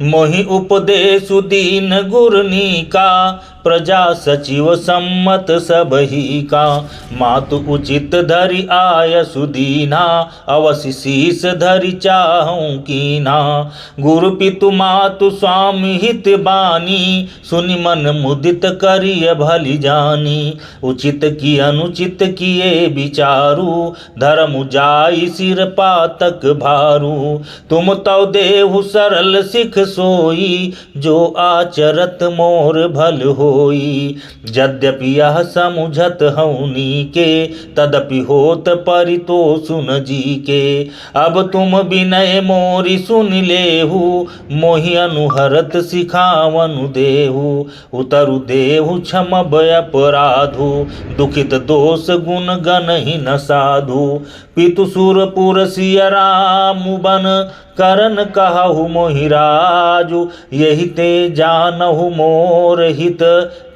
मोहि उपदेशु दीन गुरनी का, प्रजा सचिव सम्मत सबही का। मातु उचित धरि आय सुदीना, अवसि शीस धरि चाहूं कीना। गुरु पितु मातु स्वामी हित बानी, सुनि मन मुदित करिय भली जानी। उचित की अनुचित किए विचारु, धर्म जाई सिर पातक भारू। तुम तव देहु सरल सिख सोई, जो आचरत मोर भल होई। यद्यपि यह समुझत हऊनी के, तदपि होत परितोषुन जी के। अब तुम विनय मोरि सुन लेहु, मोहि अनुहरत सिखावनु देहु। उतरु देहु क्षमब अपराधु, दुखित दोष गुण गनहि न साधु। पितु सुरपुर सिय राम बन, करन कहु मोहि राजु। यही ते जानहु मोर हित,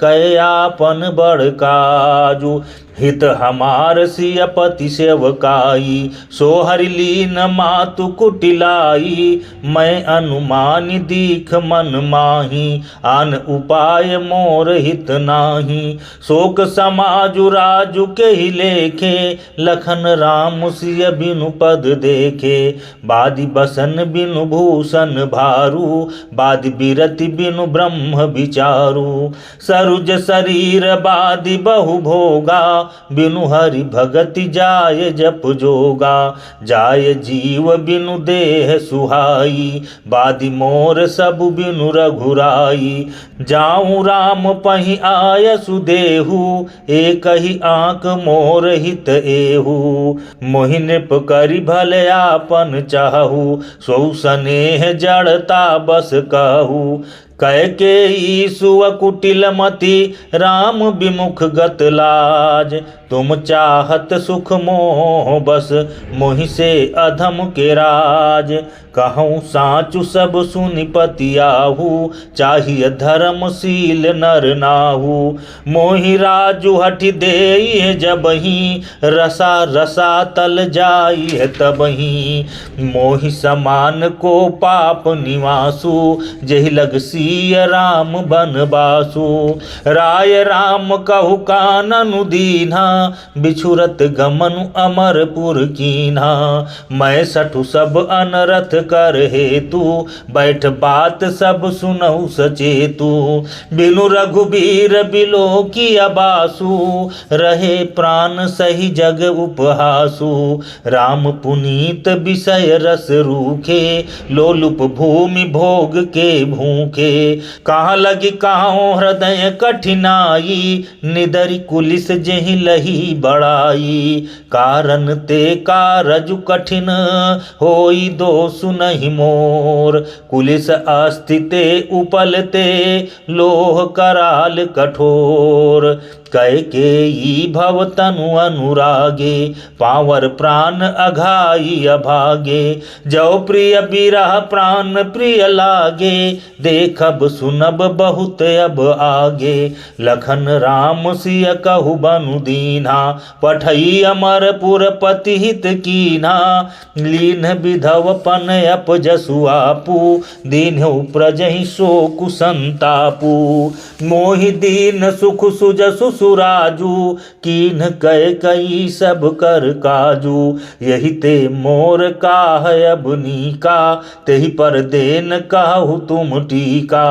कय आपन बड़ काजु। हित हमार सिय पति सेवकाई, सो हरि लीन मातु कुटिलाई। मैं अनुमानि दीख मन माही, आन उपाय मोर हित नाही। शोक समाजु राजु के ही लेखे, लखन राम सिय बिनु पद देखे। बादि बसन बिनु भूषण भारू, बादि बिरति बिनु ब्रह्म विचारू। सरुज शरीर बादि बहु भोगा, बिनु हरि भगति जाय जप जोगा। जाय जीव बिनु देह सुहाई, बादि मोर सब बिनु रघुराई। जाऊं राम पहि आय सुदेहु, एक ही आंक मोर हित एहु। मोहि नृप करि भले आपन चाहु, सो स्नेह जड़ता बस कहु। कैकेयी सुव कुटिल मति, राम विमुख गत लाज। तुम चाहत सुख मोह बस, मोहि से अधम के राज। कहूँ साचु सब सुनि पति आहु, चाहिए धर्मशील नर नाहु। मोहि राजु हठि देई जबहि, रसा रसा तल जाई तबहि। मोहि समान को पाप निवासु, जेहि लग सिय राम बनबासु। राय राम कहु काननु दीन्हा, बिछुरत गमनु अमरपुर कीन्हा। मैं सठु सब अनरथ कर हेतु, बैठ बात सब सुनहु सचेतु। बिनु रघुबीर बिलो की अबासु, रहे प्राण सही जग उपहासु। राम पुनीत विषय रस रूखे, लोलुप भूमि भोग के भूखे। कहाँ लगी कहाँ हृदय कठिनाई, निदरि कुलिस जेहि लही बड़ाई। कारण ते कारजु कठिन, होई दोषु नहीं मोर। कुलिस अस्थिते उपलते, लोह कराल कठोर। कैकेयी भव तनु अनुरागे, पावर प्राण अघाई अभागे। जो प्रिय बिरह प्राण प्रिय लागे, देखब सुनब बहुत अब आगे। लखन राम सिय कहु बनु दीन्हा, पठई अमरपुर पति हित कीन्हा। लीन विधव पन अपजसु आपू, दीन्हु प्रजहि शोकु संतापू। मोहि दीन सुख सुजसु सुराजू, कीन्ह कैकेयी सब कर काजू। यही ते मोर काह अब नीका, तेहि पर देन कहु तुम टीका।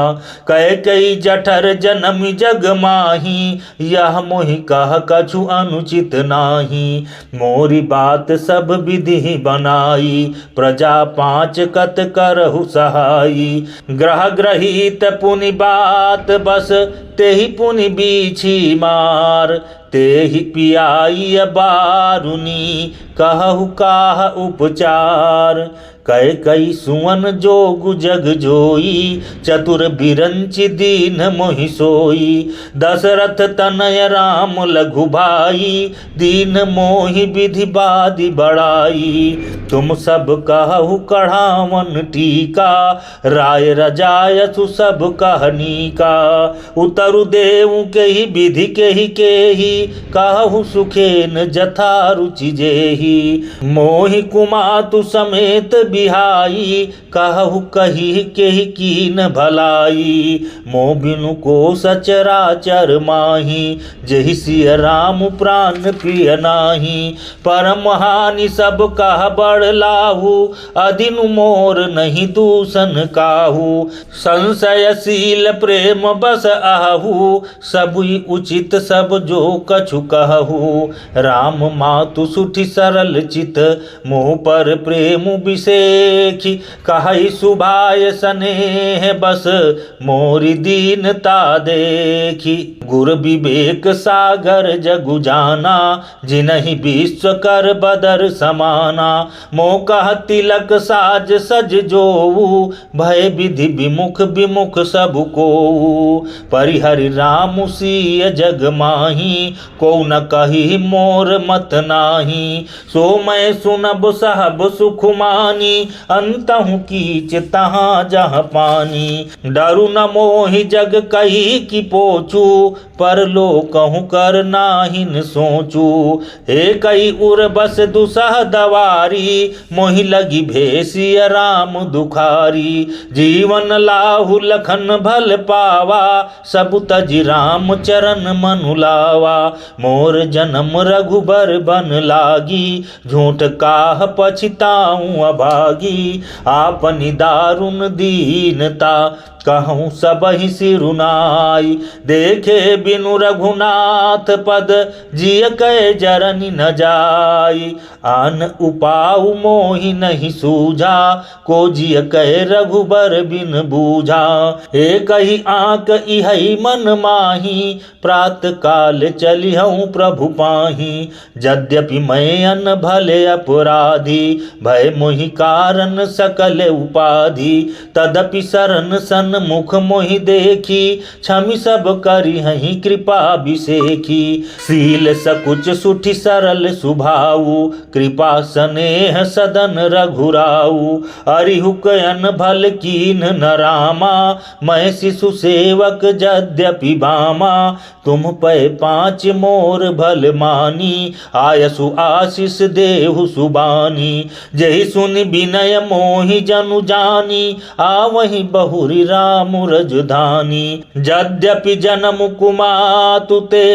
कैकेयी जठर जनमि जग माही, यह मोहि कह कछु अनुचित नाही। मोरी बात सब विधि बनाई, प्रजा पाँच कत करहु सहाई। ग्रह ग्रहित पुनि बात बस, तेहि पुनि बीछी मार। तेहि पियाई बारुनी, कहु काह उपचार। कैकेयी सुवन जोगु जग जोई, चतुर बिरंचि दीन मोहि सोई। दशरथ तनय राम लघु भाई, दीन मोहि विधि बादि बड़ाई। तुम सब कहु कढ़ावन टीका, राय रजायसु सब कहनी का। उतरु देऊ के ही विधि के ही, कहु सुखेन जथा रुचि जेहि। मोहि कुमातु समेत बिहाई, कहु कही केहि कीन भलाई। मोह बिनु को सचराचर माही, जहि सिय राम प्राण प्रिय नाही। परम हानि सब कह बड़ लाहू, अदिनु मोर नहीं दूषण काहू। संशयशील प्रेम बस आहू, सबुई उचित सब जो कछु कहू। राम मातु सुठि सरल चित, मोह पर प्रेम बिसेखी। कहई सुभाय स्नेह बस, मोरि दीनता देखी। गुर विवेक सागर जगु जाना, जिनहि विश्व कर बदर समाना। मोह कह तिलक साज सज जोऊ, भय विधि विमुख विमुख सब कोऊ। परिहरि राम सिय जग माही, को न कही मोर मत नाही। सो मैं सुनब सहब सुख मानी, अंतहु कीच तहाँ जहाँ पानी। डरु न मोहि जग कही कि पोचू, पर लो कहूँ कर नाहिन सोचू। एक कई उर बस दुसह दवारी, मोहि लगी भेसिय राम दुखारी। जीवन लाहु लखन भल पावा, सब तजि राम चरण मनु लावा। मोर जन्म रघुबर बन लागी, झूठ काह पछिताऊँ अभागी। आपनि दारुण दीनता, कहूँ सबहि सिरुनाई। देखे बिनु रघुनाथ पद, जिय कै जरनि न जाई। आन उपाउ मोहि नहीं सूझा, को जिय कै रघुबर बिन बूझा। एक ही आँक इहै मन माही, प्रात काल चलिहऊँ प्रभु पाही। यद्यपि मैं अन भले अपराधी, भय मोहि कारण सकल उपाधि। तदपि शरण सन मुख मोहि देखी, क्षमि सब करिहहि कृपा बिसेखी। शील सकुच सुठि सरल सुभाऊ, कृपा स्नेह सदन रघुराऊ। अरिहुक अन भल कीन न रामा, मैं शिशु सेवक यद्यपि बामा। तुम पै पाँच मोर भल मानी, आयसु आशीष देहु सुबानी। जहि सुनि विनय मोहि जनु जानी, आवहि बहुरि राम रजधानी। यद्यपि जन्म कुमातु ते,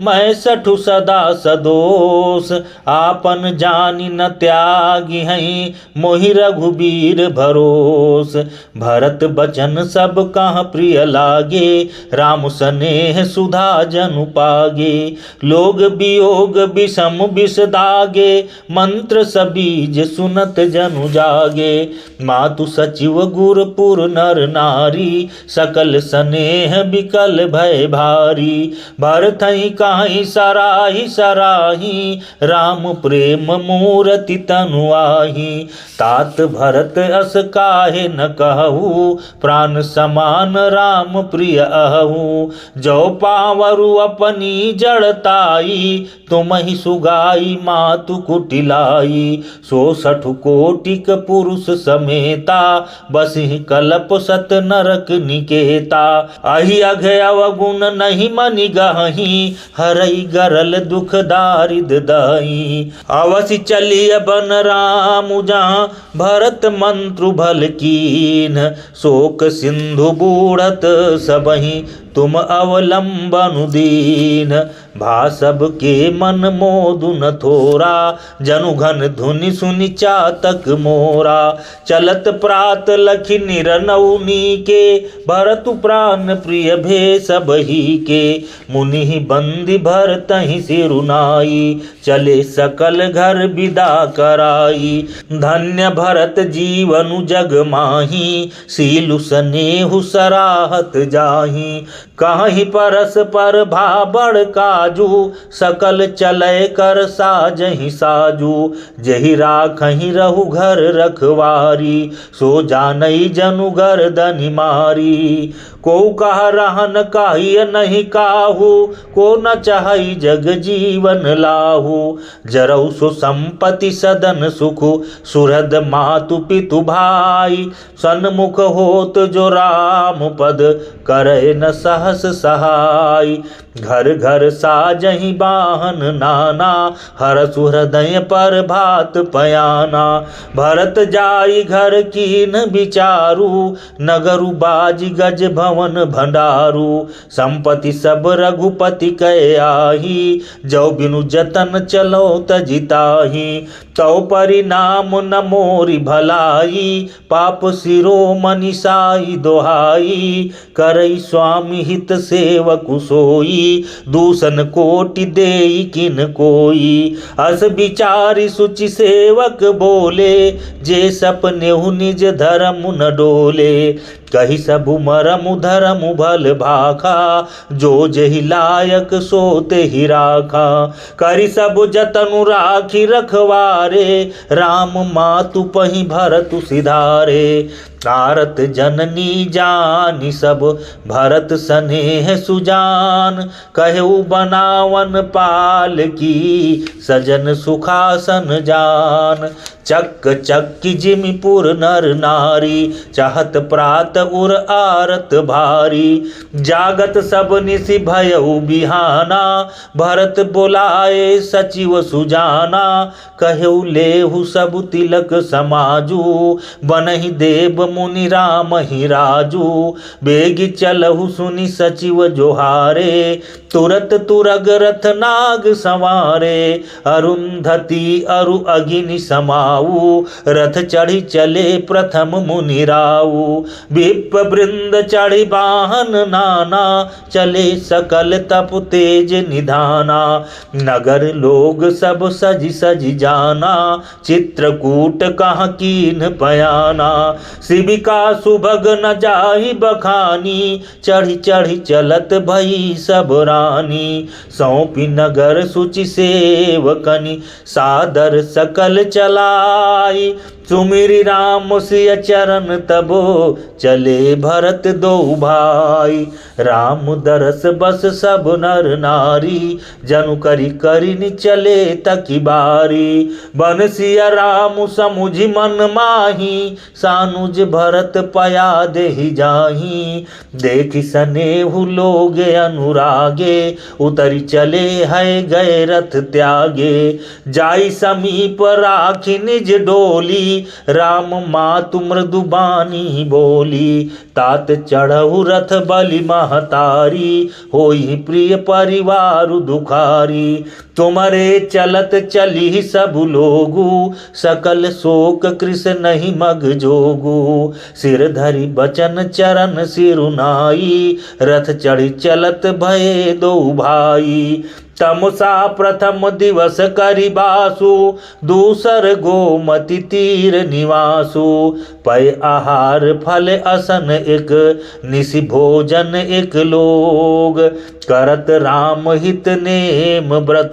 मैं सठु सदा सदोष। आपन जानि न त्यागी हैं, मोहि रघुबीर भरोस। भरत बचन सब कहाँ प्रिय लागे, राम स्नेह सुधा जनु पागे। लोग वियोग विषम विष दागे, मंत्र सबीज सुनत जनु जागे। मातु सचिव गुरपुर नर नारी, सकल स्नेह बिकल भय भारी। भरतहि काहि सराहि सराही, राम प्रेम मूरति तनु आही। तात भरत अस काहे न कहू, प्राण समान राम प्रिय अहू। जो पावरु अपनी जड़ताई, तुमहि सुगाई मातु कुटिलाई। सो सठु कोटिक पुरुष समेता, बसिहि कलप सत नरक निकेता। अहि अघ अवगुण नहीं मनि गहहीं, हरई गरल दुख दारिद दही। अवसि चलिय बन राम जहाँ, भरत मंत्रु भल कीन। शोक सिंधु बूढ़त सबहि, तुम अवलंबनु दीन। भासब के मन मोदु न थोरा, जनु घन धुनि सुनि चातक मोरा। चलत प्रात लखि निरनौनी के, भरतु प्राण प्रिय भे सबहि के। मुनि बंदी भरतहि सिरुनाई, चले सकल घर विदा कराई। धन्य भरत जीवनु जग माही, सीलु स्नेहु सराहत जाही। कहीं परस पर भाबड़ काजू, सकल चलय कर साजहि साजू। जहि राखहि रहु घर रखवारी, सो जानई जनु गर्दनि मारी। को कह रहन काहिय नहीं काहू, को न चाहई जग जीवन लाहू। जरऊ सो संपत्ति सदन सुखु, सुहृद मातु पितु भाई। सन्मुख होत जो राम पद, करे न सा सहस सहाय। घर घर साजहि बाहन नाना, हरसु हृदय पर भात पयाना। भरत जाई घर कीन विचारु, नगरु बाजी गज भवन भंडारू। संपत्ति सब रघुपति कै आही, जो बिनु जतन चलो तजिताही। तो परिणाम न मोरी भलाई, पाप सिरो मनीषाई दोहाई। करई स्वामी हित सेवकु सोई, दूषण कोटि देई किन कोई। अस विचारि सुचि सेवक बोले, जे सपनेहु निज धर्म न डोले। कही सबु मरमु धर्मु भल भाखा, जो जहि लायक सो तेहि राखा। करी सबु जतनु राखी रखवारे, राम मातु पहि भरतु सिधारे। आरत जननी जानी सब, भरत स्नेह सुजान। कहु बनावन पाल की, सजन सुखासन जान। चक चक्की जिमिपुर नर नारी, चाहत प्रात उर आरत भारी। जागत सब निसि भयउ बिहाना, भरत बोलाए सचिव सुजाना। कहु लेहु सब तिलक समाजू, बनहि देव मुनि राम ही राजू। बेगी चलहु सुनि सचिव जोहारे, तुरत तुरग रथ नाग संवारे। अरुंधति अरु अगिनि समाऊ, रथ चढ़ी चले प्रथम मुनि राऊ। विप वृंद चढ़ी वाहन नाना, चले सकल तप तेज निधाना। नगर लोग सब सज सज जाना, चित्रकूट कहाँ कीन पयाना। शिविका सुभग न जाहि बखानी, चढ़ी चढ़ी चलत भई सब रानी। सौंपी नगर सुचि सेवकनि, सादर सकल चलाई। सुमिरि राम सिय चरण तबो, चले भरत दो भाई। राम दरस बस सब नर नारी, जनु करि करिनि चले तकी बारी। बन सिय राम समुझि मन माही, सानुज भरत पया देहि जाही। देखि सनेहु लोगे अनुरागे, उतरि चले है गए रथ त्यागे। जाई समीप राखी निज डोली, राम मातु मृदु बानी बोली। तात चढ़हु रथ बलि महतारी, होई प्रिय परिवार दुखारी। तुमरे चलत चली सब लोगु, सकल शोक कृष नहीं मग जोगु। सिर धरि बचन चरण सिरुनाई, रथ चढ़ी चलत भये दो भाई। तमसा प्रथम दिवस करि बासु, दूसर गोमति तीर निवासु। पय आहार फल असन एक, निसि भोजन एक लोग। करत राम हित नेम व्रत,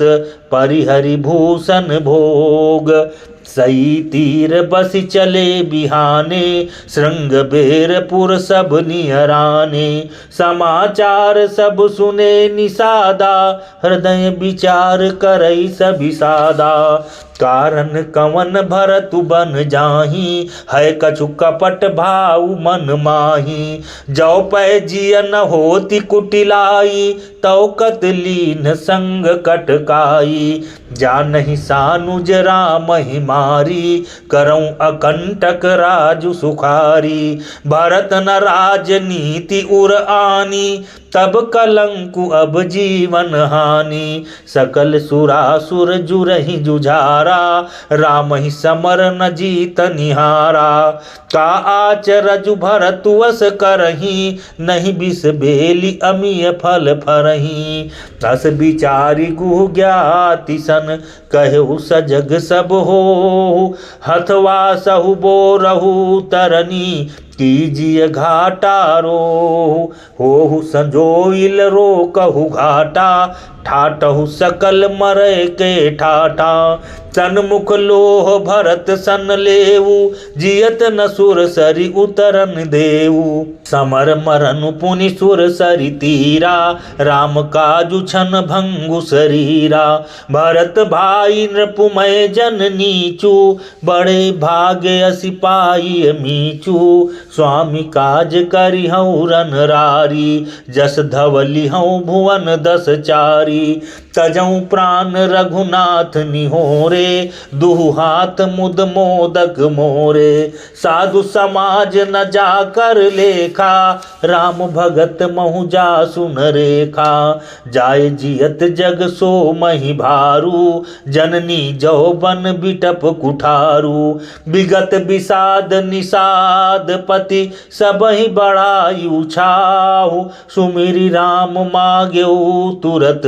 परिहरि भूषण भोग। सई तीर बसि चले बिहाने, श्रृंग बेरपुर सब निहराने। समाचार सब सुने निषादा, हृदय विचार करई सभी सादा। कारण कवन भरतु बन जाही, है कछु कपट भाव मन माही। जो पै जिय न होती कुटिलाई, तौ कत लीन संग कटकाई। जानहि सानुज राम ही मारी, करऊँ अकंटक राजु सुखारी। भरत न राजनीति उर आनी, तब कलंकु अब जीवन हानि। सकल सुरासुर जुरहि जुझारा, राम ही समर न जीत निहारा। का आचरजु भरतुअस करही, नहीं बिस बेली अमिय फल फरही। अस विचारी गुह ज्ञाति सन, कहु सजग सब हो। हथवा सहु बोरहु तरनी, कीजिए घाटा रोहु। होहु संजोइल रोकहु घाटा, ठाटहु सकल मरय के ठाटा। सन्मुख लोह भरत सन लेऊ, जियत न सुर सरि उतरन देऊ। समर मरनु पुनि सुर सरि तीरा, राम काजु छन भंगु शरीरा। भरत भाई नृपुमय जन नीचू, बड़े भाग्य सिपाही मीचू। स्वामी काज करिहउँ रनरारी, जस धवली हऊँ भुवन दस चारी। तजऊँ प्राण रघुनाथ निहोरे, दुहु हाथ मुद मोदक मोरे। साधु समाज न जाकर लेखा, राम भगत महु जासु न रेखा। जाय जियत जग सो महि भारू, जननी जौबन बिटप कुठारू। विगत विषाद निषाद पति, सबहि बड़ायु छाहु। सुमिरि राम मांग्यऊ तुरत,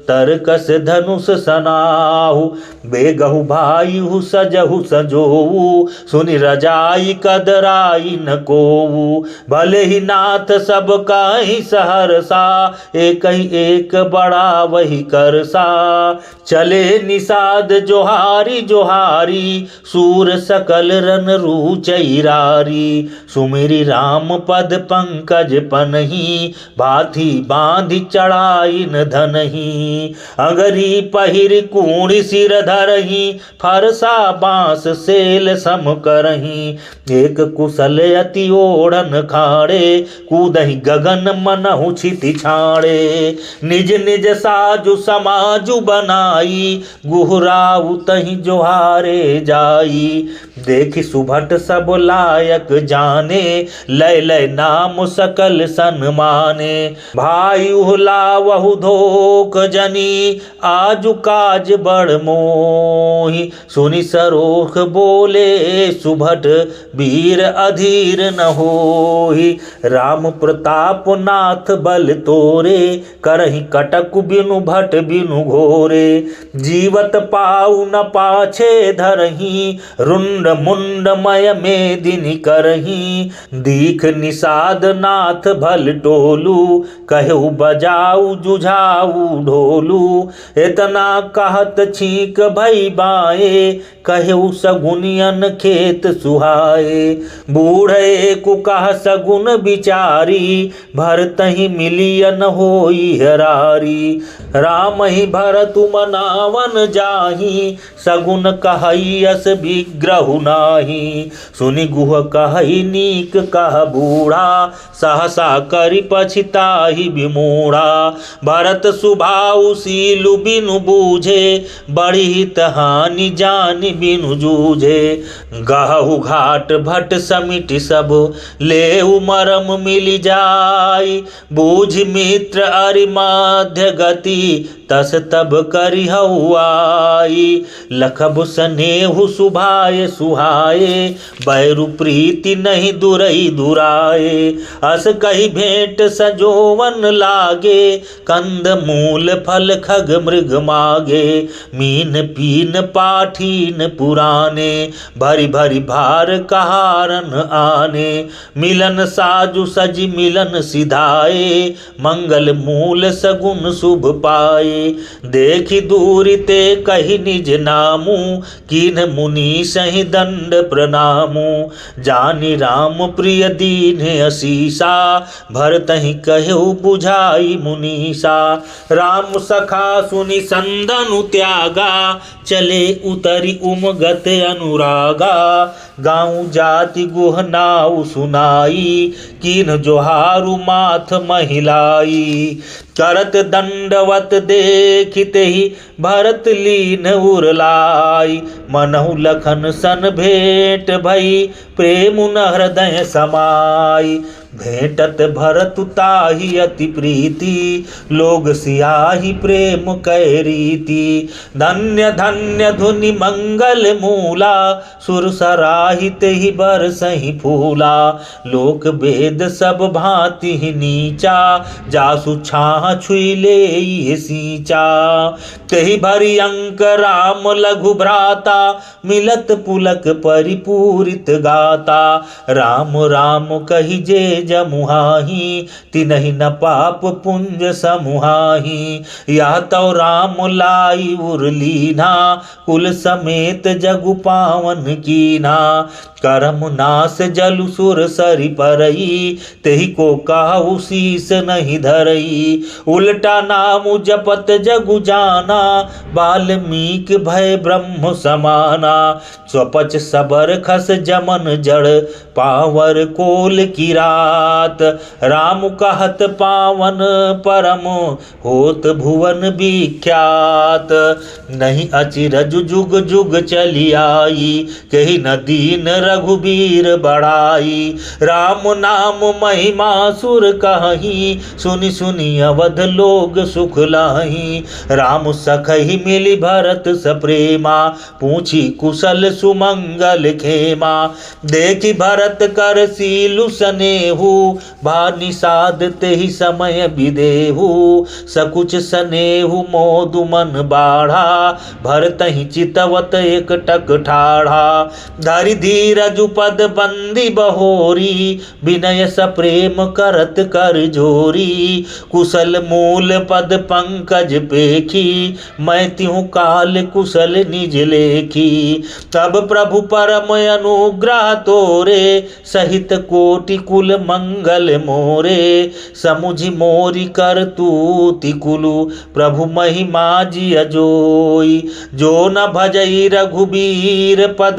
तरकस धनुष सनाहु। बेगहु भाईहु सजहु सजोऊ, सुनि रजाई कदराई न कोऊ। भले ही नाथ सब काहि सहरसा, एक ही एक बड़ा वही करसा। चले निषाद जोहारी जोहारी, सूर सकल रन रूचैरारी। सुमिरि राम पद पंकज पनहि, भाथी बांधि चढ़ाई न धनहि। अगरी पहिर कूणि सिर धरहि, फरसा बांस सेल सम करहि। एक कुशल अति ओढ़न खाड़े, कूदहि गगन मनहु छिति छाड़े। निज निज साजु समाजु बनाई, गुहराउ तहि जोहारे जाई। देखि सुभट सब लायक जाने, लय लय नाम सकल सन्माने। भाई उहलावहु धोख जनी, आजु काज बड़ मोहि। सुनि सरोख बोले सुभट, वीर अधीर न होहि। राम प्रताप नाथ बल तोरे, करहि कटक बिनु भट बिनु घोरे। जीवत पाउ न पाछे धरहि, रुंड मुंड मय मेदिनी करहि। दीख निषाद नाथ भल टोलू, कहु बजाऊ जुझाऊ ढोलू। इतना कहत छीक भई बाए, कहु सगुनियन खेत सुहाए। बूढ़े को कह सगुन विचारी, भरतहि मिलियन होई हरारी। राम ही भरतु मनावन जाहि, सगुन कहई अस विग्रहु नाही। सुनि गुह कहई नीक कह बूढ़ा, सहसा करि पछिताहि विमूढ़ा। भरत सुभाउ सीलु बिनु बूझे, बड़ी हित हानि जानि बिनु जूझे। गहु घाट भट समिति सब, लेउ मरम मिलि जाई। बूझ मित्र अरि माध्य गति, तस तब करिहउ आई। लखब सनेहु सुभाए सुहाए, बैरु प्रीति नहीं दुरई दुराए। अस कही भेंट सजोवन लागे, कंद मूल फल खग मृग मागे। मीन पीन पाठीन पुराने, भरी भरी भार कहारन आने। मिलन साजु सज मिलन सिधाए, मंगल मूल सगुन शुभ पाए। देखि दूरि ते कहि निज नामु, कीन मुनि सहि दंड प्रणामु। जानि राम प्रिय दीन असीसा, भरतहि कहु बुझाई मुनीसा। राम सखा सुनि संदनु त्यागा, चले उतरि उमगत अनुरागा। गाँव जाति गुह नाउ सुनाई, कीन जोहारु माथ महिलाई। करत दंडवत देखिते ही, भरत लीन उरलाई। मनहु लखन सन भेंट भई, प्रेम न हृदय समाई। भेंटत भरत ताहि अति प्रीति, लोग सियाहि प्रेम कै रीति। धन्य धन्य धुनि मंगल मूला, सुर सराहित ही बरसहि फूला। लोक वेद सब भांति नीचा, जासु छाह छुई ले सींचा। तेहि भरि अंक राम लघु भ्राता, मिलत पुलक परिपूरित गाता। राम राम कहि जे जमुहाहि, तिनहि न पाप पुंज समुहाहि। या तौ राम लाई उरलीना, कुल समेत जगु पावन कीना। करम नास जलु सुर सरि परई, तेहि को काहू शीस नहीं धरई। उल्टा नामु जपत जगु जाना, वाल्मीकि भय ब्रह्म समाना। स्वपच सबर खस जमन जड़ पावर कोल की रात। राम कहत पावन परम होत भुवन विख्यात। नहीं अचिरज जुग जुग चली आई कही न दीन रघुबीर बड़ाई। राम नाम महिमा सुर कहीं सुनि सुनि अवध लोग सुख लाही। राम सखहि मिली भरत सप्रेमा पूछी कुशल सुमंगल खेमा। देखी भरत कर सीलु सनेहु भा निषाद तेहि समय विदेहु। सकुच सनेहु मोदु मन बाढ़ा भरतहि चितवत एक टक ठाढ़ा। धरि धीरज पद बंदी बहोरी विनय सप्रेम करत कर जोरी। कुशल मूल पद पंकज पेखी मैं तिहु काल कुशल निज लेखी। तब प्रभु परम अनुग्रह तोरे सहित कोटि कुल मंगल मोरे। समुझि मोरी कर तूति कुलु प्रभु महिमा जिय जोई। जो न भजई रघुबीर पद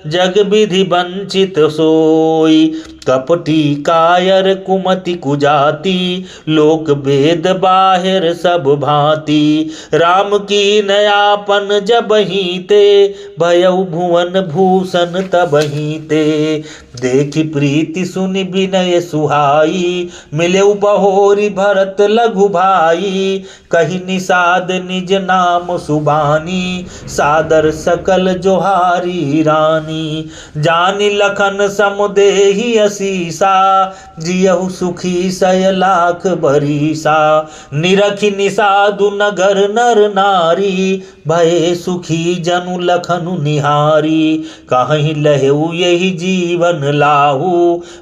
जग विधि वंचित सोई। कपटी कायर कुमति कुजाति लोक वेद बाहिर सब भांति। राम की नयापन जब ही ते भयउ भुवन भूषण तब ही ते। देखी प्रीति सुनि विनय सुहाई मिलेउ बहोरी भरत लघु भाई। कही निषाद निज नाम सुबानी सादर सकल जोहारी रानी। जानी लखन समुदेहि असीसा जियहु सुखी सय लाख बरीसा। निरखी निषादु नगर नर नारी भये सुखी जनु लखनु निहारी। कहीं लहेउ यही जीवन लाहू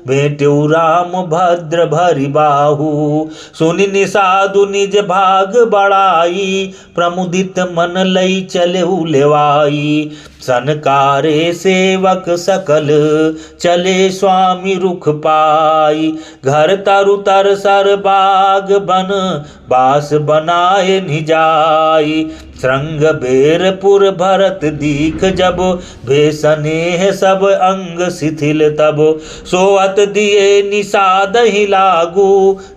भेटेउ राम भद्र भरि बाहू। सुनि निषादु निज भाग बड़ाई प्रमुदित मन लई चलेउ लेवाई। सनकारे सेवक सकल चले स्वामी रुख पाई। घर तरु तर सर बाग बन बास बनाए निजाई। श्रृंग बेरपुर भरत दीख जब भेसनेह सब अंग शिथिल तब। सोअत दिए निषाद ही लागू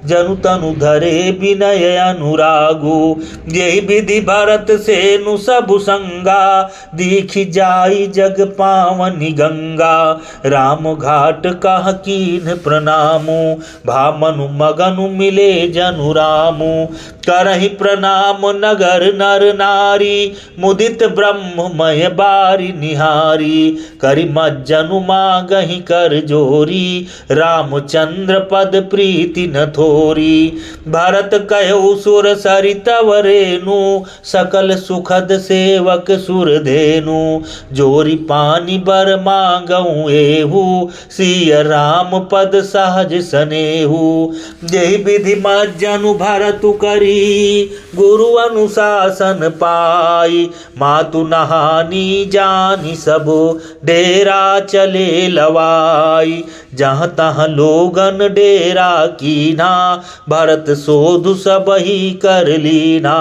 जनु तनु धरे विनय अनुरागू। यही विधि भरत सेनु सबु संगा दीखि जाई जग पावनी गंगा। राम घाट कह कीन प्रणामु भामनु मगनु मिले जनु रामु। करहि प्रणाम नगर नर नारी मुदित ब्रह्ममय बारी निहारी। करि मज्जनु मागहि कर जोरी रामचंद्र पद प्रीति न थोरी। भरत कहु सुर सरित वरेनु सकल सुखद सेवक सुर धेनु। जोरी पानी बर मांगऊ एहू सिय राम पद सहज सनेहू। यही विधि मज्जनु भरतु करी गुरु अनुशासन पाई। मातु नहानी जानी सब डेरा चले लवाई। जहाँ तहाँ लोगन डेरा कीना भरत सोधु सब ही कर लीना।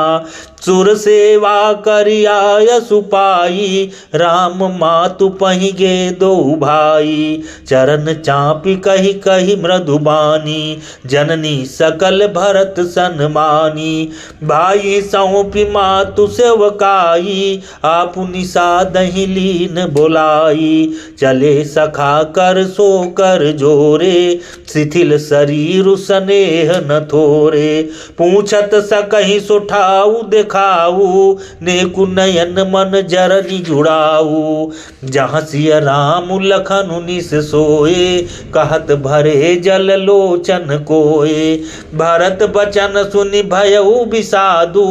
सुर सेवा करिया सुपाई राम मातु पहिगे दो भाई। चरण चापी कही कही मृदुबानी जननी सकल भरत सन्मानी। भाई सौंपी मातु सेवकाई आप निषादहि लीन बोलाई। चले सखा कर सो कर जोरे शिथिल शरीर स्नेह न थोरे। पूछत सकहि सुठाऊ खाऊ नेकु नयन मन जरनी जुड़ाऊ। जहाँ सिय राम लखनु निस सोए कहत भरे जल लोचन कोए। भरत बचन सुनि भयउ विषादु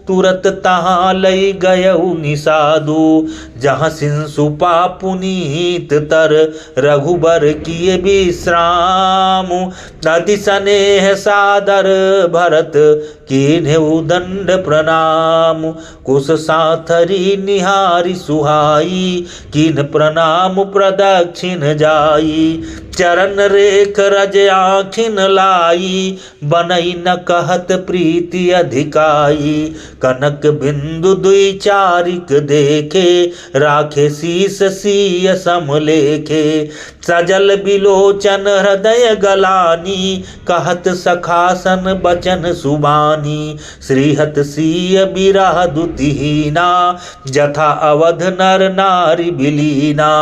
तुरत तहाँ लई गयउ निषादु। जहाँ सिंसुपा पुनीत तर रघुबर किए विश्राम। अति स्नेह सादर भरत कीन्हेउ दंड प्रणाम। कुश साथरी निहारी सुहाई, कीन प्रणाम प्रदक्षिण जाई। चरण रेख रज आँखिन लाई, बनई न कहत प्रीति अधिकाई। कनक बिंदु दुई चारिक देखे, राखे शीस सिय समलेखे। सजल बिलोचन हृदय गलानी, कहत सखासन बचन सुबानी। श्रीहत सिय बिरह दुतिहीना, जथा अवध नर नारी बिलीना।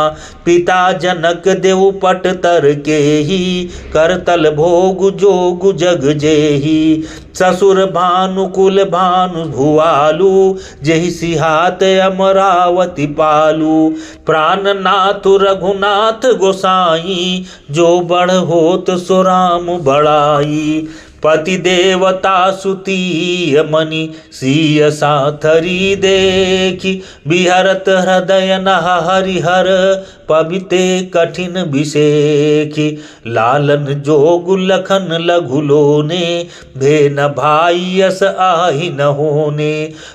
पिता जनक देव पट तर केही, करतल भोग जोग जग जेही। ससुर भानुकुल भानु भुआलु, जेहि सिहात अमरावती पालू। प्राणनाथ रघुनाथ गोसाई, जो बढ़ होत सो राम बढ़ाई। पति देवता सुतीय मनि, सिय साथरी देखी। बिहरत हृदय नह हरिहर, पबिते कठिन विषेखी। लालन जोग लखन लघु लोने, भेन भाई यस आहि न होने।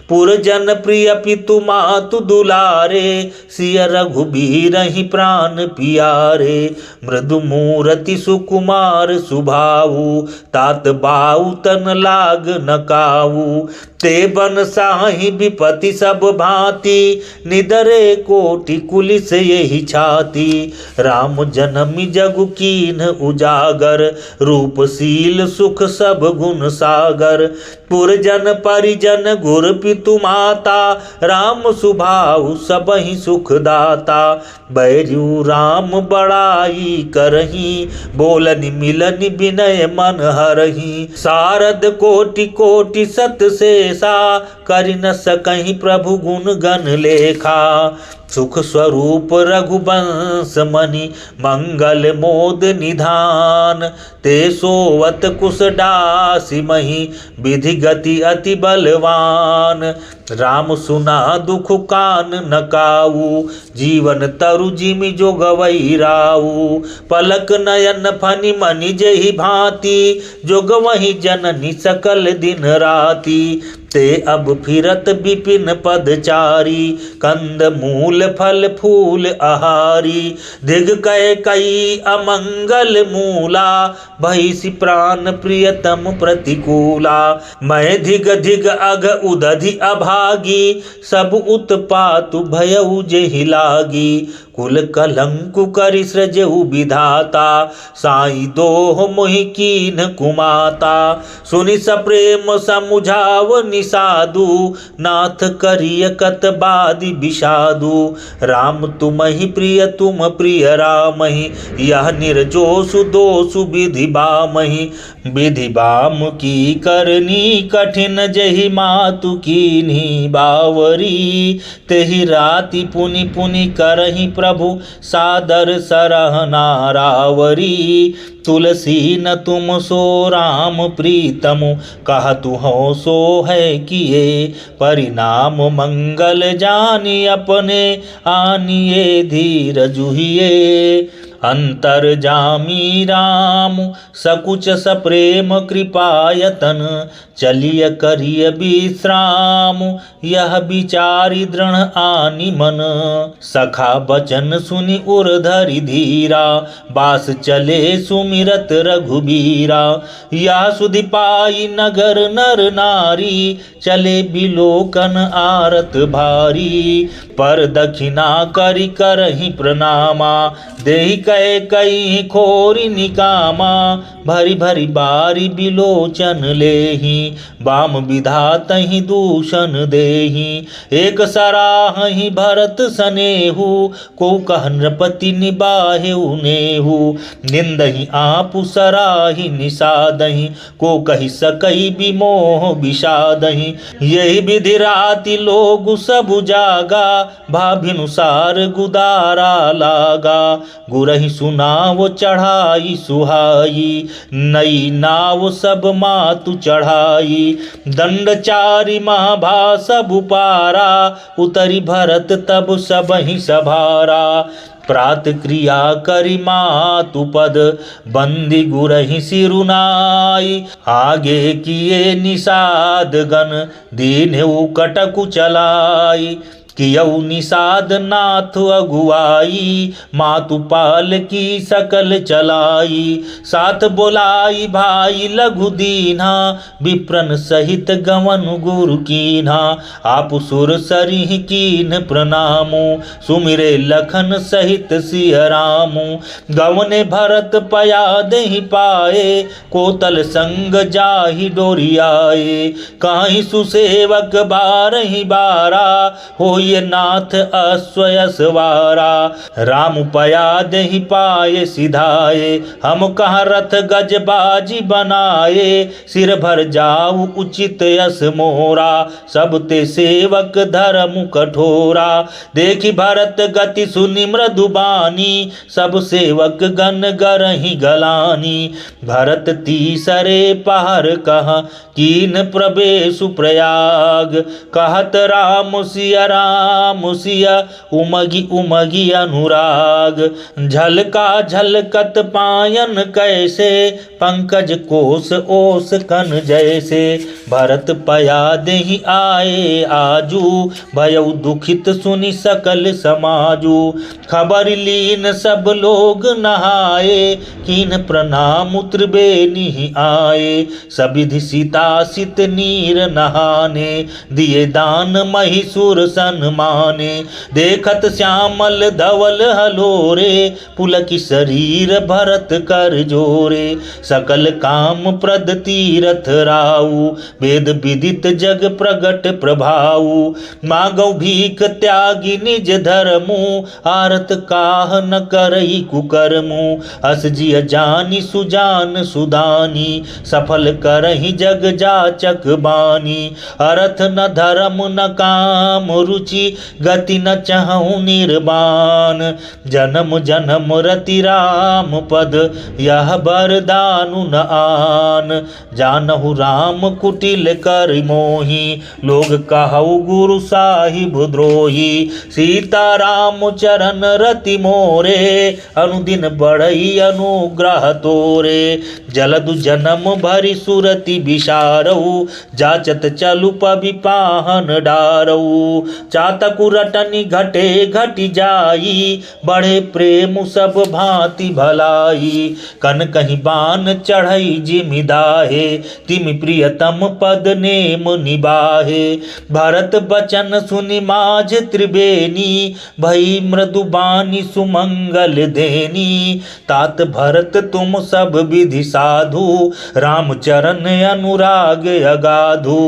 पुरजन प्रिय पितु मातु दुलारे, सिय रघुबीर ही प्राण पियारे। मृदु मूरति सुकुमार सुभाऊ, तात बाऊ तन लाग न काऊ। ते बन साहि विपति सब भांति, निदरे कोटि कुलिस यही छाती। राम जनमी जगु कीन उजागर, रूपशील सुख सब गुण सागर। पुरजन परिजन गुर पितु माता, राम सुभाऊ सबहि सुख दाता। बैरु राम बड़ाई करही, बोलनि मिलनि विनय मन हरही। सारद कोटि कोटि सत शेषा, करि न सकहि प्रभु गुण गण लेखा। सुख स्वरूप रघुवंश मणि, मंगल मोद निधान। ते सोवत कुश डासी मही, विधि गति अति बलवान। राम सुना दुख कान न काऊ, जीवन तरु जिमि जो गवई राऊ। पलक नयन फनि मनि जेहि भांति, जो गवहि जननी सकल दिन राति। ते अब फिरत विपिन पदचारी, कंद मूल फल फूल आहारी। दिग कय कई अमंगल मूला, भैसी प्राण प्रियतम प्रतिकूला। मैं धिग धिग अघ उदधि अभागी, सब उत्पातु भयउ जेहि लागी। कुल कलंकु करि सृजहु विधाता, साई दोह मोहि कीन्ह कुमाता। सुनि सप्रेम समुझाव निसादु, नाथ करिय कत बादि विषादु। राम तुमहि प्रिय तुम प्रिय रामहि, यह निर्जोसु दोषु विधि बामहि। विधि बाम की करनी कठिन, जहि मातु कीन्ही बावरी। तेहि राति पुनि पुनि करहि प्रभु, सादर सरहना रावरी। तुलसी न तुम सो राम प्रीतमु, कहतु हौ सो है किए। परिणाम मंगल जानि अपने, आनिए धीर जुहिए। अंतर जामी राम सकुच सप्रेम कृपायतन, चलिय करिय विश्राम। यह विचारी दृढ़ आनि मन, सखा बचन सुनि उर धरि धीरा। बास चले सुमिरत रघुबीरा, यह सुधि पाई नगर नर नारी। चले बिलोकन आरत भारी, पर दक्षिणा करि करहि प्रणामा। देहि कय कई खोरि निकामा, भरी भरी बारी बिलोचन लेहि। बाम विधातहि दूषण देहि, एक सराहहि भरत सनेहु। को कह नृपति निबाहेउ नेहु, निंदहि आपु सराहि निषादहि। को कहि सकई विमोह विषादहि। यही विधि राति लोग सब जागा, भाभिनुसार गुदारा लागा। गुरहि सुनाव चढ़ाई सुहाई, नई नाव सब मातु चढ़ाई। दंडचारी महाभा सब पारा, उतरी भरत तब सबहि सभारा। प्रात क्रिया करि मातु पद बंदी गुरहि सिरुनाई। आगे किए निषाद गण दीन्हु कटकु चलाई। कियऊ निषाद नाथ अगुआई मातुपाल की सकल चलाई। साथ बोलाई भाई लघु दीन्हा विप्रन सहित गवन गुरु कीन्हा। आप सुर सरिह कीन प्रणामु सुमिरे लखन सहित सिय रामु। गवने भरत पया दहि पाए कोतल संग जाहि डोरियाए। काहि सुसेवक बारहि बारा हो ये नाथ अश्वयसवारा। राम पया दहि पाए सिधाए हम कहाँ रथ गज बाजी बनाए। सिर भर जाऊ उचित यस मोरा सब ते सेवक धर्म कठोरा। देखी भरत गति सुनि मृदुबानी सब सेवक गण गरहि गलानी। भरत तीसरे पहर कहा कीन प्रवेशु प्रयाग। कहत राम सिया राम सिया उमगी उमगी अनुराग। झलका झलकत पायन कैसे पंकज कोस ओस कन जैसे। भरत पया देहि आए आजू भयउ दुखित सुनि सकल समाजू। खबर लीन सब लोग नहाए कीन प्रणाम त्रिवेणी आए। सबिधि सीता सित नीर नहाने दिए दान महिषुर सन्माने। देखत श्यामल धवल हलोरे पुलकी शरीर भरत कर जोरे। सकल काम प्रद तीरथ राऊ वेद विदित जग प्रगट प्रभाऊ। मांगौ भीख त्यागी निज धर्मु आरत काह न करई कुकर्मु। हस जिय जानी सुजान सुदानी सफल करहि जग जाचक बानी। अर्थ न धर्म न काम रुचि गति न चहु निर्वाण। जन्म जन्म रति राम पद यह बरदानु न आन। जानहु राम कुटिल कर मोही लोग कहु गुरु साहिब द्रोही। सीता राम चरण रति मोरे अनुदिन बढ़ई अनुग्रह तोरे। जलदु जन्म भरि सुरति विशारऊ जाचत चलु पवि पाहन डारऊ। चातकु रटनी घटे घटि जाई बढ़े प्रेम सब भांति भलाई। कन कहीं बान चढ़ई जिमि दाहे तिमि प्रियतम पद नेम निबाहे। भरत बचन सुनि माझ त्रिवेणी भई मृदुबानी सुमंगल देनी। तात भरत तुम सब विधि साधु राम चरण अनुराग अगाधु।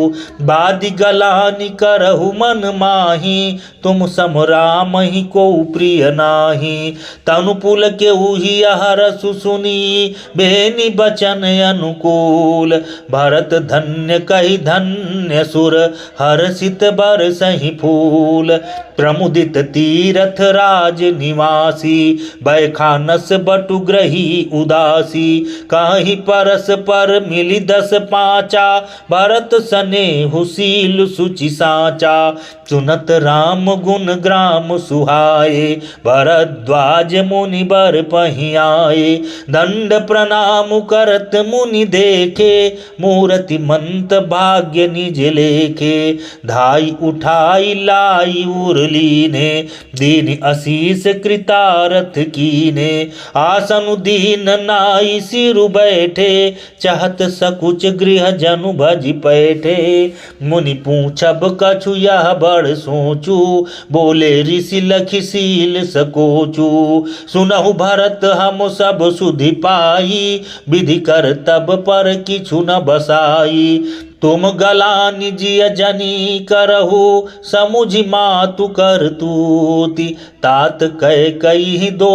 बादि गलानि करहु मन माही तुम सम राम ही को प्रिय नाही। तनु पुल के उही हरसु सुनी बेनी बचन अनुकूल। भरत धन्य कहि धन्य सुर हर्षित बरसहि फूल। प्रमुदित तीरथ राज निवासी बैखानस बटु ग्रही उदासी। काहि परस पर मिली 10 पाँचा भरत सनेहु शील सुचि साचा। सुनत राम गुण ग्राम सुहाए भरद्वाज मुनि बर पहियाए। दंड प्रणाम करत मुनि देखे मूर्ति मंत भाग्य निज लेखे। धाई उठाई लाई उरलीने दीन असीस कृतारथ कीने। आसन दीन नाई सिरु बैठे चाहत सकुच गृह जनु भज पैठे। मुनि पूछब कछु यह बड़ सोचू बोले ऋषि लखि सील सकोचू। सुनहु भरत हम सब सुधि पाई विधि कर तब पर किछु न बसाई। तुम गलानि जिय जनी करहु समुझि मातु करतूति। तात कह कही दो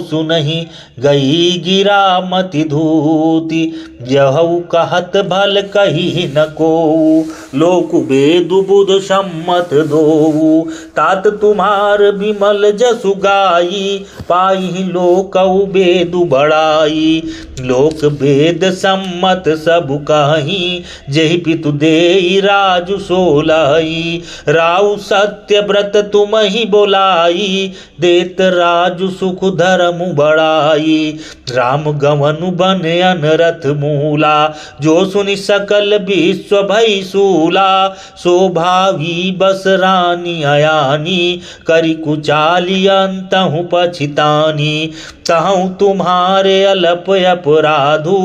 सुनहि गई गिरा मति धूति। यहु कहत भल कही न कोऊ लोक वेदु बुध सम्मत दोऊ। तात तुम्हार विमल जसु गाई पाई लोकऊ वेदु बड़ाई। लोक वेद सम्मत सब कहीं जेहि पितु देई राजु सोलाई, राउ सत्य व्रत तुम ही बोलाई, देत राजु सुख धर्म बढ़ाई। राम गवनु बन अनरथ मूला, जो सुनि सकल विश्व भई सूला, शोभावी बस रानी अयानी, करि कुचाली अंतहु पछितानी। कहूँ तुम्हारे अलप अपराधु,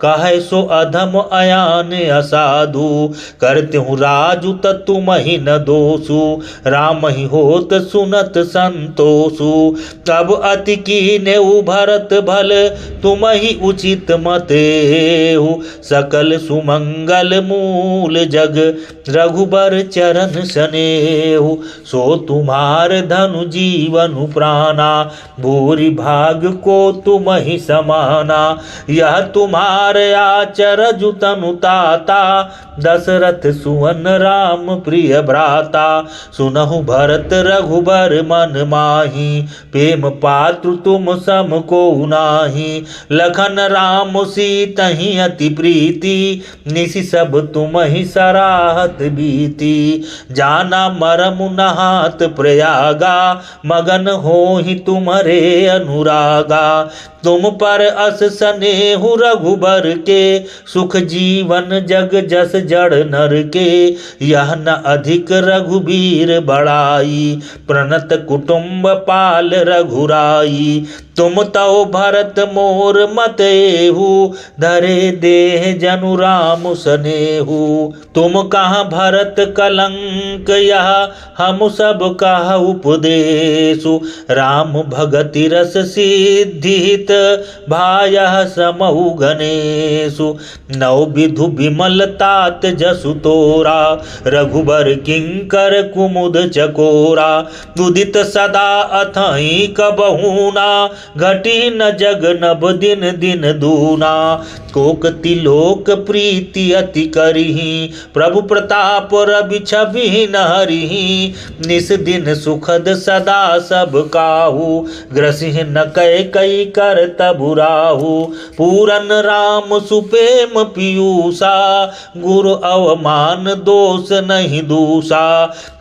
कहे सो अधम अयान असाधु, करते हूँ राजु तुम ही न दोषु, राम ही होत सुनत संतोषु। तब अति कीने भरत भल, तुम ही उचित मतेहु, सकल सुमंगल मूल जग, रघुबर चरण सनेहु। सो तुम्हार धनु जीवनु प्राणा, भूरि भाग को तुम ही समाना। यह तुम्हारे आचरजु तनु ताता, दशरथ सुवन राम प्रिय भ्राता। सुनहु भरत रघुबर मन माही, प्रेम पात्रु तुम सम को नाही। लखन राम सीतहि अति प्रीति, निसि सब तुम ही सराहत बीती। जाना मरमु नहात प्रयागा, मगन हो ही तुम्हारे अनुरागा। तुम पर अस स्नेहु रघुबर के, सुख जीवन जग जस जड़ नर के। यह न अधिक रघुबीर बड़ाई, प्रणत कुटुंब पाल रघुराई। तुम तौ भरत मोर मतेहु, धरे देह जनु राम सनेहु। तुम कहाँ भरत कलंक, यह हम सब कहा उपदेशु। राम भगति रस सिद्धित, भायः समहु गणेशु। नौ विधु विमल तात जसु तोरा, रघुबर किंकर कुमुद चकोरा। उदित सदा अथई कबहूना, घटी न जग नभ दिन दिन दूना। कोक तिलोक प्रीति अति करिहि, प्रभु प्रताप रवि छवि नहरिहि। निस दिन सुखद सदा सब काहू, ग्रसिह न कै कई कर तबु राहु। पूरन राम सुपेम पीयूषा, गुरु अवमान दोष नहीं दूषा।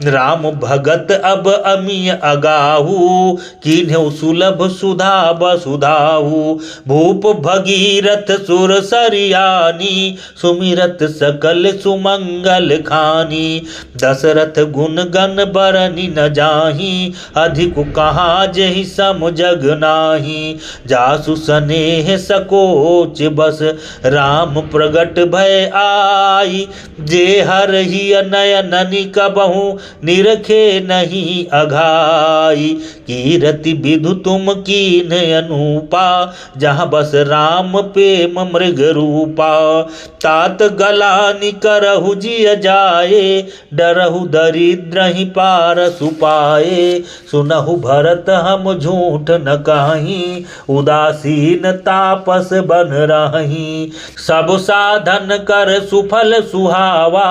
राम भगत अब अमिय अगाहू, किन्हु सुलभ सुधा बसुधाहू। भूप भगीरथ सुर सरियानी, सुमिरत सकल सुमंगल खानी। दशरथ गुण गण बरनि न जाहि, अधिक कहाँ जहि सम जग नाही। जासु स्नेह सकोच बस, राम प्रगट भय आई। जे हर ही नयननि कबहु, निरखे नहीं अघाई। कीरति विधु तुम कीन अनूपा, जहाँ बस राम प्रेम मृग रूपा। तात गलानि करहु जिय जाए, डरहु दरिद्र ही पार सुपाए। सुनहु भरत हम झूठ न कहीं, उदासीन तापस बन रही। सब साधन कर सुफल सुहावा,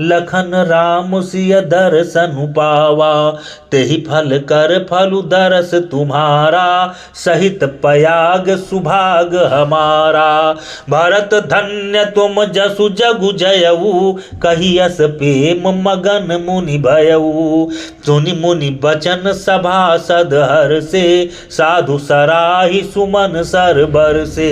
लखन राम सिय दर्शन पावा। तेहि फल कर फलु दरस तुम्हारा, सहित पयाग सुभाग हमारा। भरत धन्य तुम जसु जगु जयऊ, कहियस प्रेम मगन मुनि भयऊ। सुनि मुनि बचन सभासद हर से, साधु सराहि सुमन सरबर से।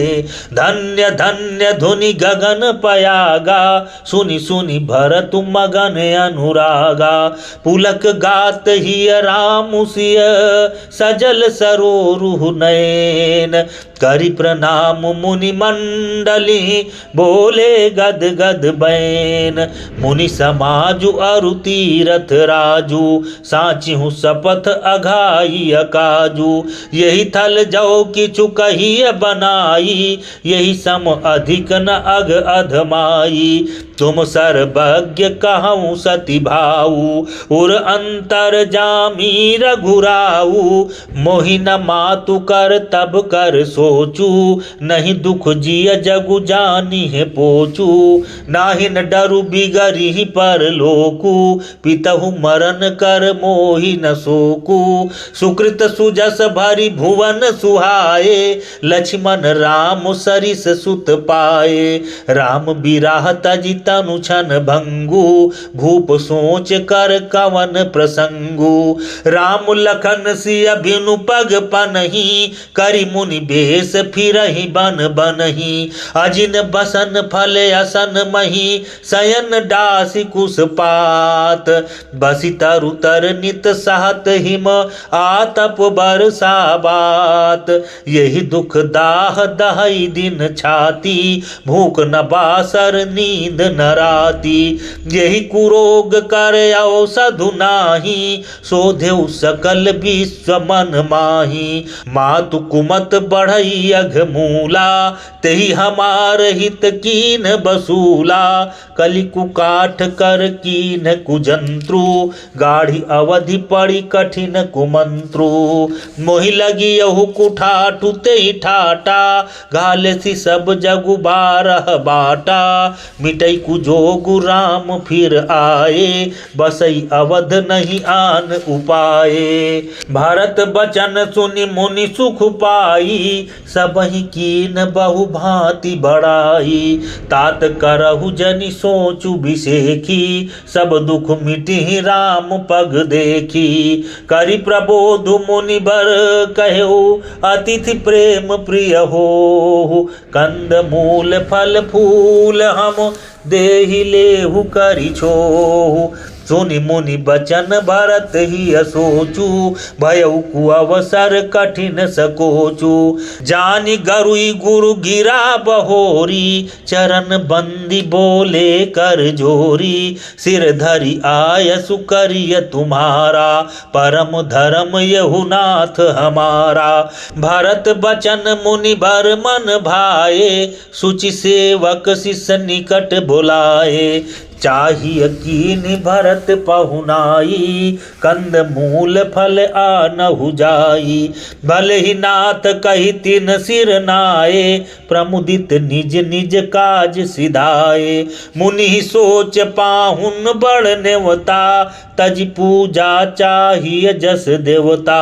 धन्य धन्य धुनि गगन पयागा, सुनि सुनि भरत मगन अनुरागा। पुलक गात ही राम सिय, सजल सरोरुह नयन। करि प्रणाम मुनि मंडली, बोले गद गद बैन। मुनि समाजु अरु तीरथ राजू, साचिहु शपथ अघाई अकाजू। यही थल जो किछु कहिय बनाई, यही सम अधिक न अग अधमाई। तुम सर्वज्ञ कहूँ सति भाऊ, उर अंतर जामी रघुराऊ। मोहि न मातु कर तब कर सोचू, नहीं दुख जिय जगु जानी है पोचू, नाहि न डरु बिगरी पर लोकू, पितहु मरण कर मोहि न सोकू, सुकृत सुजस भरी भुवन सुहाए, लक्ष्मण राम सरिस सुत पाए, राम बिराह तजि तनु छन भंगु, भूप सोच कर कवन प्रसंगु, राम लखन सिय बिनु पग पनहि, करि मुनि बेश फिरहि बन बनहि, अजिन बसन फल असन मही, शयन डासी कुश पात, बसि तरु तर नित सहत हिम, आतप बरसा बात, यही दुख दाह दहई दिन छाती, भूख न बासर नींद न राती, यही कुरोग कर औषधु नाही, सोधेउ सकल विश्व मन माही, मातु कुमत बढ़ई अघ मूला, तेहि हमार हित कीन बसूला, कलि कुकाठ कर कीन कुजंत्रु, गाढ़ी अवधि पड़ी कठिन कुमंत्रु, मोहि लगी यहु कुठाठु तेहि ठाटा, घालेसी सब जगु बारह बाटा, मिटई कुजोगु राम फिर आए, बसई अवध नहीं आन उपाए, भारत बचन सुनि मुनि सुख पाई, सबहि कीन बहु भांति बढ़ाई, तात करहु जनि सोचु बिसेखी, सब दुख मिटि राम पग देखी, करि प्रबोध मुनि बर कहु, अतिथि प्रेम प्रिय हो, कंद मूल फल फूल हम देहि लेहु करि छोहु, सुनि मुनि बचन भरत ही असोचू, भयउ कुअवसर कठिन सकोचू, जानि गरुई गुरु गिरा बहोरी, चरण बंदी बोले कर जोरी, सिर धरि आयसु करिय तुम्हारा, परम धर्म यहु नाथ हमारा, भरत बचन मुनि बर मन भाए, सुचि सेवक शिष निकट बुलाए, चाहिए कीन भरत पहुनाई, कंद मूल फल आनहु जाई, भले ही नाथ कही तिन सिर नाए, प्रमुदित निज निज काज सिधाए, मुनि सोच पाहुन बड़ नेवता, तज पूजा चाहिए जस देवता,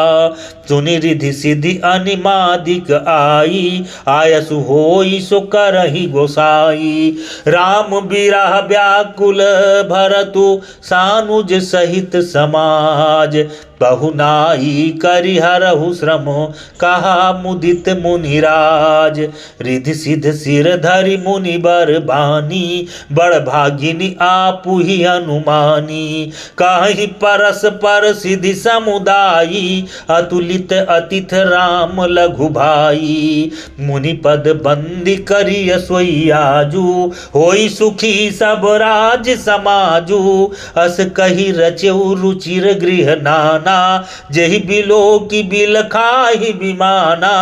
सुनि रिधि सिद्धि अनिमादिक आई, आयसु होई सो करहि गोसाई, राम बिरह व्याकुल भरतु, सानुज सहित समाज, बहुनाई करिहरहु श्रम, कहा मुदित मुनिराज, रिधि सिद्ध सिर धरि मुनि बर बानी, बड़ भागिनी आपु ही अनुमानी, कहि परस पर सिद्धि समुदायी, अतुलित अतिथ राम लघु भाई, मुनि पद बंदी करिय सोई आजू, होई सुखी सब राज समाजू, अस कही रचेउ रुचिर गृह नाना, जहि बिलो की बिल खाहि बिमाना,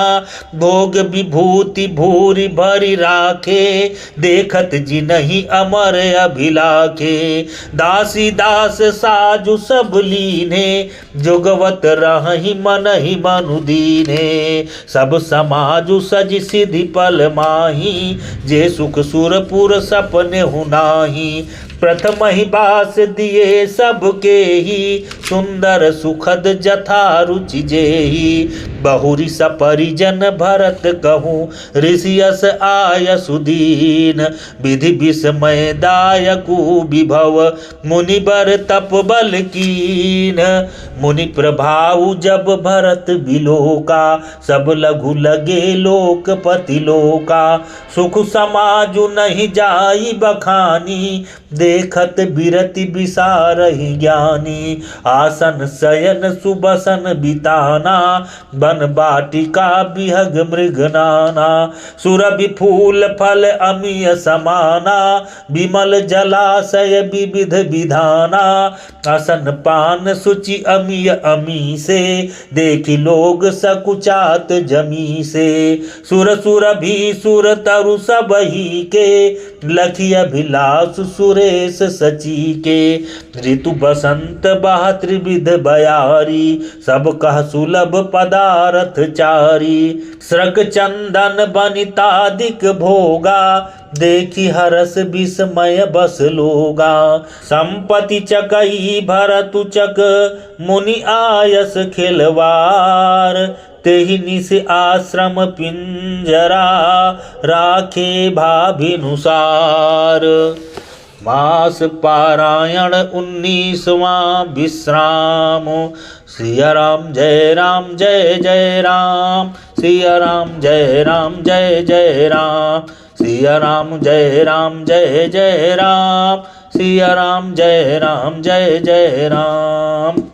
भोग विभूति भूरि भरि राखे, देखत जिनहि अमर अभिलाखे, दासी दास साजु सब लीने, जोगवत रहहि मनहि मनु दीने, सब समाजु सज सिद्धि पल माही, जे सुख सुरपुर सपने हुनाही, प्रथम ही बास दिए सबके ही, सुंदर सुखद जथा रुचि जेही, बहुरी सपरिजन भरत कहूँ, ऋषियस आय सुदीन, विधि विस्मय दायकु विभव, मुनि बर तप बल कीन, मुनि प्रभाव जब भरत बिलोका, सब लघु लगे लोकपति लोका, सुख समाजु नहीं जाई बखानी, देखत बिरति बिसारहि ज्ञानी, आसन शयन सुबसन बिताना, बन बाटिका बिहग मृग नाना, सुरभि फूल फल अमीय समाना, विमल जलाशय विविध विधाना, आसन पान सुचि अमीय अमी से, देखि लोग सकुचात जमी से, सुर सुर भी सुर तरु सबही के, लखि अभिलाष सुरे देश सची के। ऋतु बसंत बह त्रिविध बयारी, सब कह सुलभ पदारथ चारी। स्रक चंदन बनितादिक भोगा, देखी हरस विस्मय बस लोगा। संपत्ति चकई भरतु चक, मुनि आयस खिलवार। तेहि निस आश्रम पिंजरा, राखे भाभिनुसार। मास पारायण 19वां विश्राम। सिया राम जय राम जय जय राम, सिया राम जय राम जय जय राम, सिया राम जय राम जय जय राम, सिया राम जय राम जय जय राम।